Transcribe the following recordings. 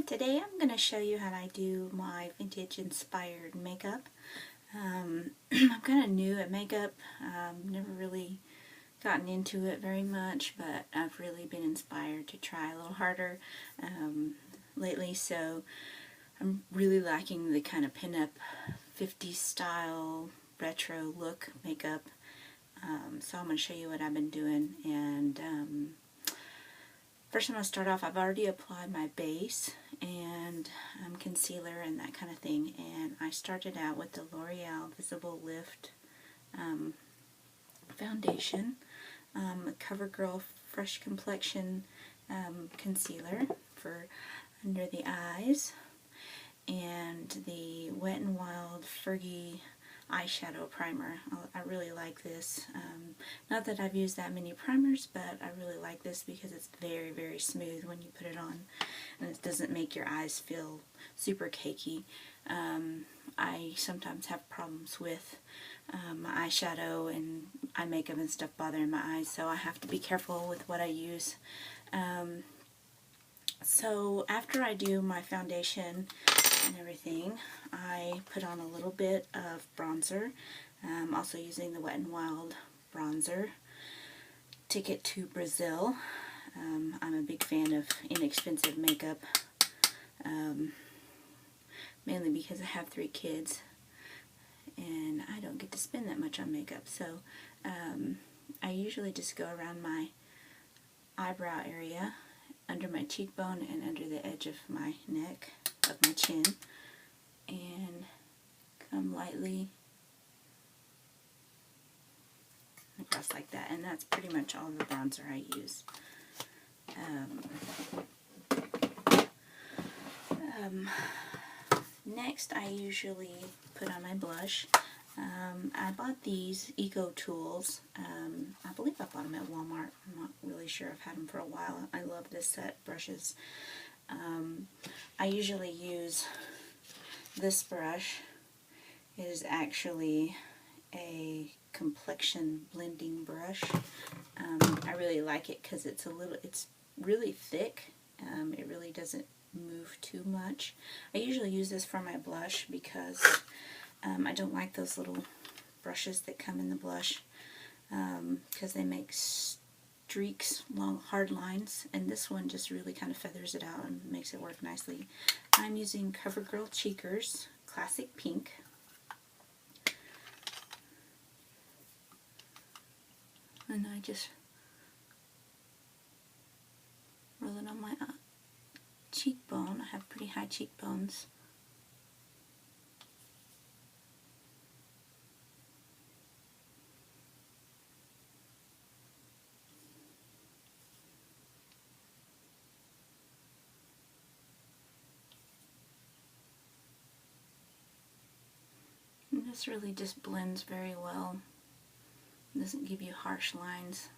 Today I'm going to show you how I do my vintage inspired makeup. I'm kind of new at makeup. Never really gotten into it very much, but I've really been inspired to try a little harder lately, so I'm really liking the kind of pin-up 50s style retro look makeup. So I'm going to show you what I've been doing, and first I'm going to start off. I've already applied my base and concealer and that kind of thing, and I started out with the L'Oreal Visible Lift foundation, CoverGirl Fresh Complexion concealer for under the eyes, and the Wet n Wild Fergie eyeshadow primer. I really like this. Not that I've used that many primers, but I really like this because it's very, very smooth when you put it on, and it doesn't make your eyes feel super cakey. I sometimes have problems with my eyeshadow and eye makeup and stuff bothering my eyes, so I have to be careful with what I use. So after I do my foundation and everything, I put on a little bit of bronzer. Also using the Wet n Wild bronzer, Ticket to Brazil. I'm a big fan of inexpensive makeup, mainly because I have 3 kids and I don't get to spend that much on makeup, so I usually just go around my eyebrow area, under my cheekbone, and under the edge of my neck, of my chin, and come lightly across like that, and that's pretty much all the bronzer I use. Next, I usually put on my blush. I bought these Eco Tools. I believe I bought them at Walmart. I'm not really sure. I've had them for a while. I love this set brushes. I usually use this brush. It is actually a complexion blending brush. I really like it because it's really thick. It really doesn't move too much. I usually use this for my blush because I don't like those little brushes that come in the blush because they make streaks, long, hard lines, and this one just really kind of feathers it out and makes it work nicely. I'm using CoverGirl Cheekers Classic Pink. And I just roll it on my cheekbone. I have pretty high cheekbones. And this really just blends very well. It doesn't give you harsh lines.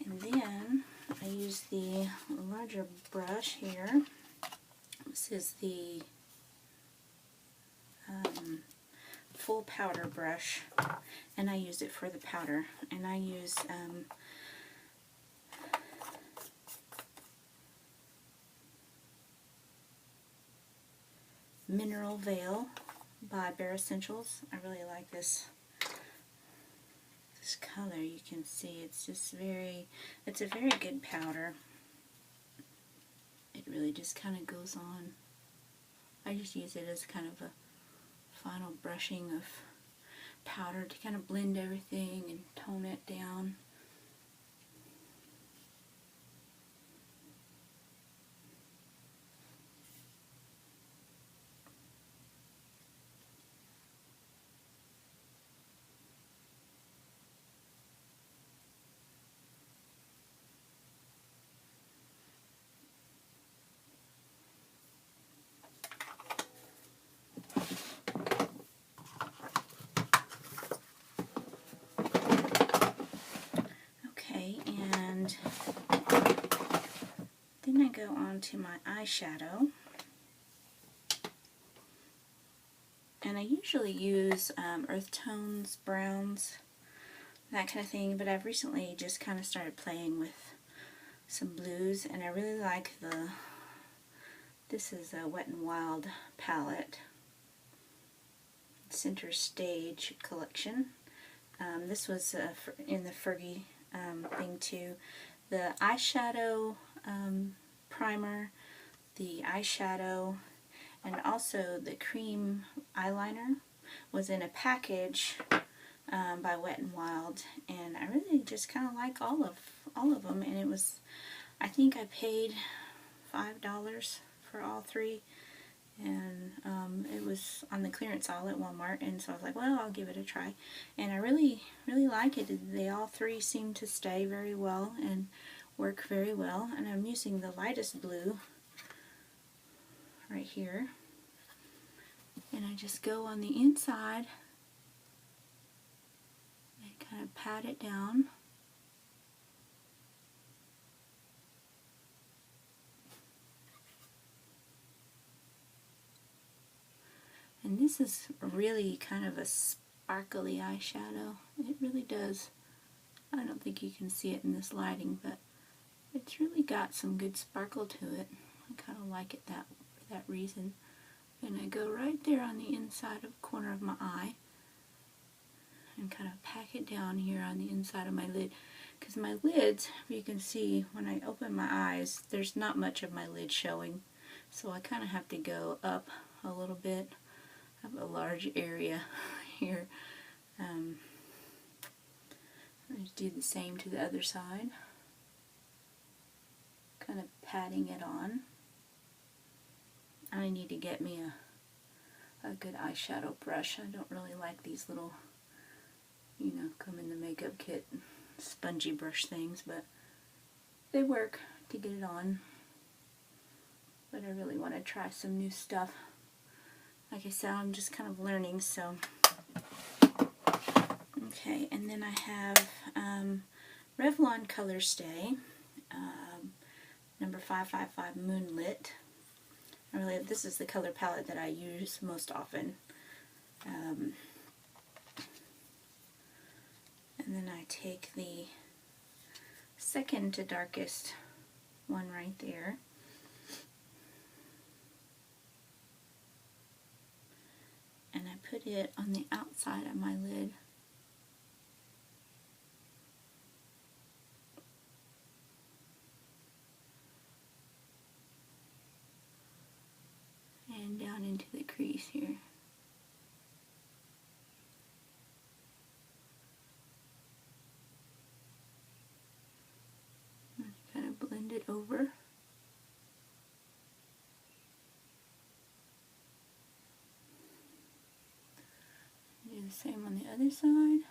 And then I use the larger brush here. This is the full powder brush, and I use it for the powder. And I use Mineral Veil by Bare Essentials. I really like this color. You can see it's a very good powder. It really just kind of goes on. I just use it as kind of a final brushing of powder to kind of blend everything and tone it down. And then I go on to my eyeshadow, and I usually use earth tones, browns, that kind of thing, but I've recently just kind of started playing with some blues, and I really like this is a Wet n Wild palette, Center Stage collection. This was in the Fergie thing too. The eyeshadow primer, the eyeshadow, and also the cream eyeliner was in a package by Wet n Wild, and I really just kind of like all of them. And it was, I think I paid $5 for all three, and it was on the clearance aisle at Walmart, and so I was like, well, I'll give it a try, and I really like it. They all three seem to stay very well and work very well, and I'm using the lightest blue right here, and I just go on the inside and kind of pat it down. And this is really kind of a sparkly eyeshadow. It really does. I don't think you can see it in this lighting, but it's really got some good sparkle to it. I kind of like it for that reason. And I go right there on the inside of the corner of my eye and kind of pack it down here on the inside of my lid. Because my lids, if you can see, when I open my eyes, there's not much of my lid showing. So I kind of have to go up a little bit. I have a large area here. Let's do the same to the other side. Kind of patting it on. I need to get me a good eyeshadow brush. I don't really like these little, you know, come in the makeup kit spongy brush things, but they work to get it on. But I really want to try some new stuff. Like I said, I'm just kind of learning, so. Okay, and then I have Revlon Color Stay, number 555 Moonlit. This is the color palette that I use most often. And then I take the second to darkest one right there. And I put it on the outside of my lid. And down into the crease here. And kind of blend it over. Do the same on the other side.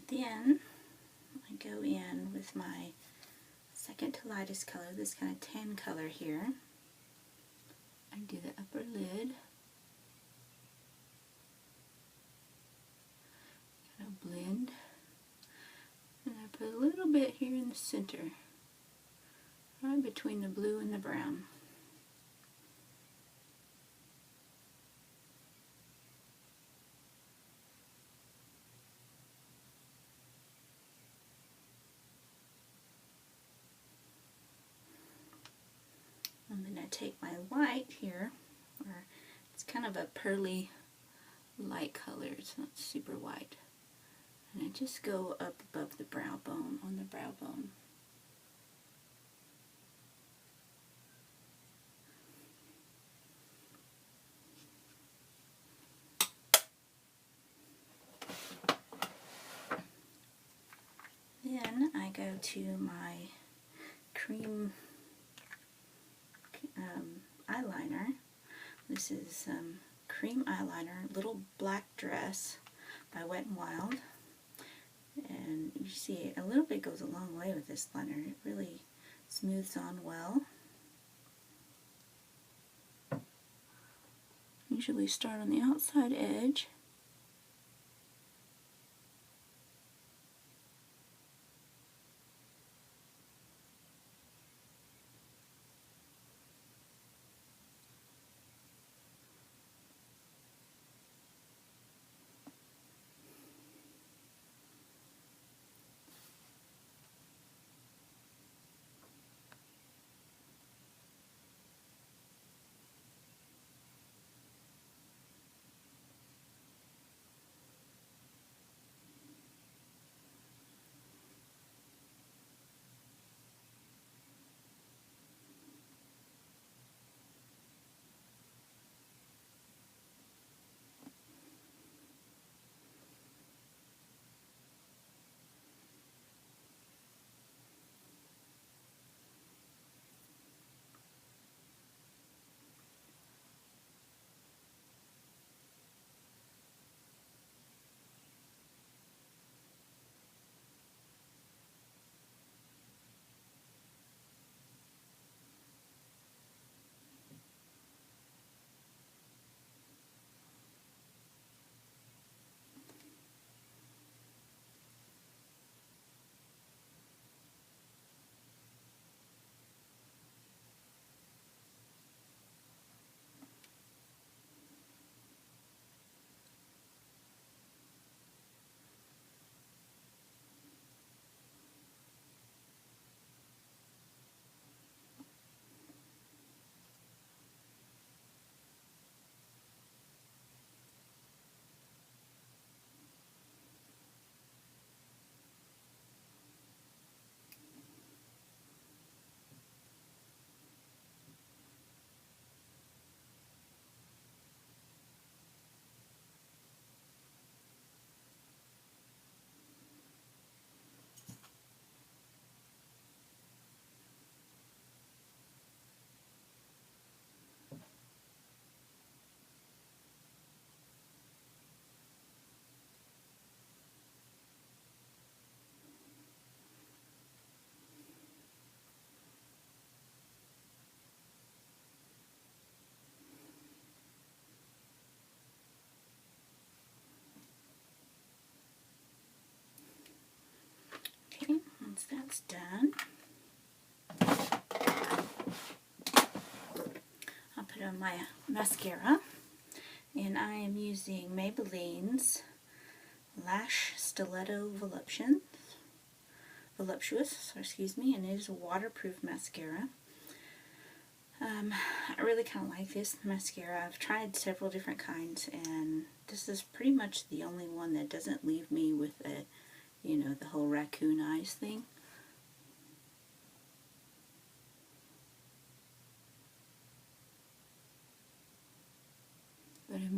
Then I go in with my second to lightest color, this kind of tan color here. I do the upper lid. Kind of blend. And I put a little bit here in the center, right between the blue and the brown. And then I take my white here, or it's kind of a pearly light color, it's not super white. And I just go up above the brow bone, on the brow bone. Then I go to my cream eyeliner. This is cream eyeliner, Little Black Dress by Wet n Wild. And you see a little bit goes a long way with this liner. It really smooths on well. Usually start on the outside edge. Okay, once that's done, I'll put on my mascara, and I am using Maybelline's Lash Stiletto Voluptuous, and it is a waterproof mascara. I really kind of like this mascara. I've tried several different kinds, and this is pretty much the only one that doesn't leave me with a, the whole raccoon eyes thing. But I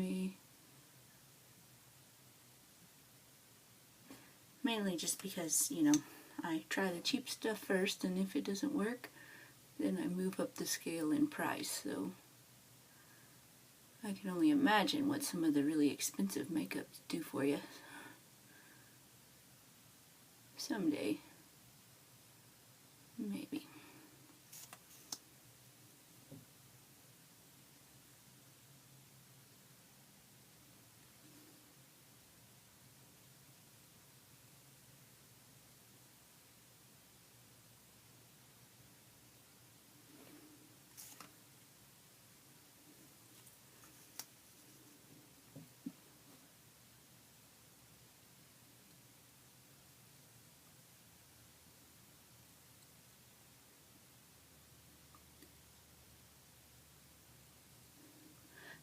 mainly just because, I try the cheap stuff first, and if it doesn't work, then I move up the scale in price. So I can only imagine what some of the really expensive makeups do for you. Someday, maybe.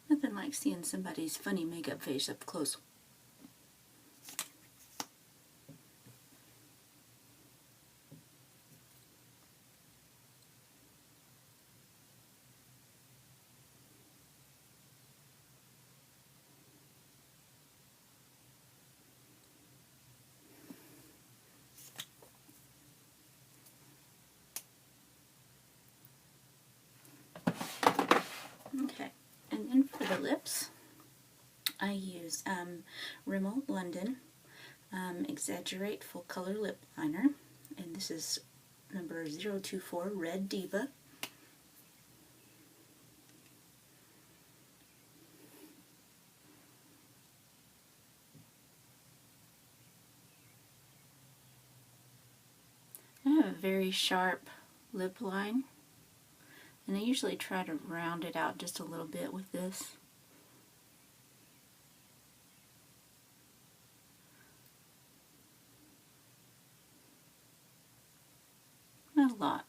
Nothing like seeing somebody's funny makeup face up close. Okay, and then for the lips, I use Rimmel London Exaggerate Full Color Lip Liner, and this is number 024 Red Diva. I have a very sharp lip line, and I usually try to round it out just a little bit with this. Not a lot.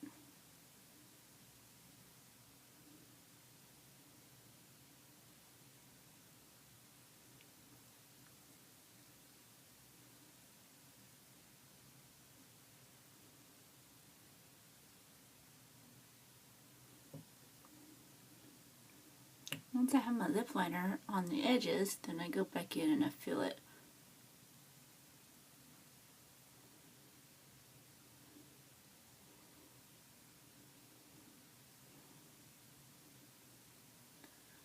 Once I have my lip liner on the edges, then I go back in and I fill it.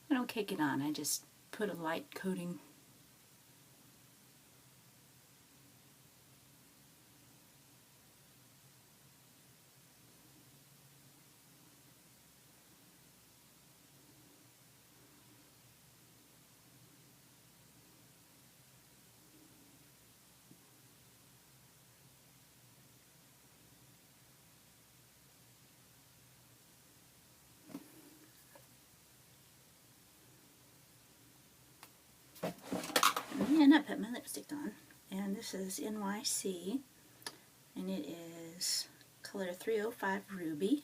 I don't cake it on, I just put a light coating. And I put my lipstick on, and this is NYC, and it is color 305 Ruby.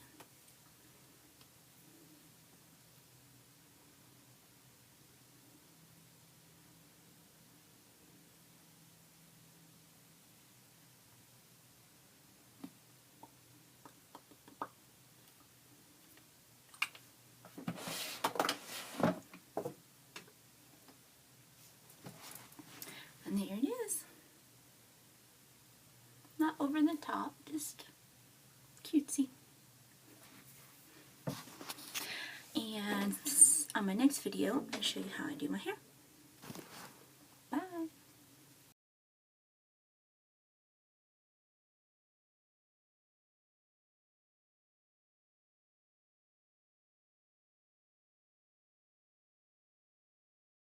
And there it is. Not over the top, just cutesy. And on my next video, I'll show you how I do my hair.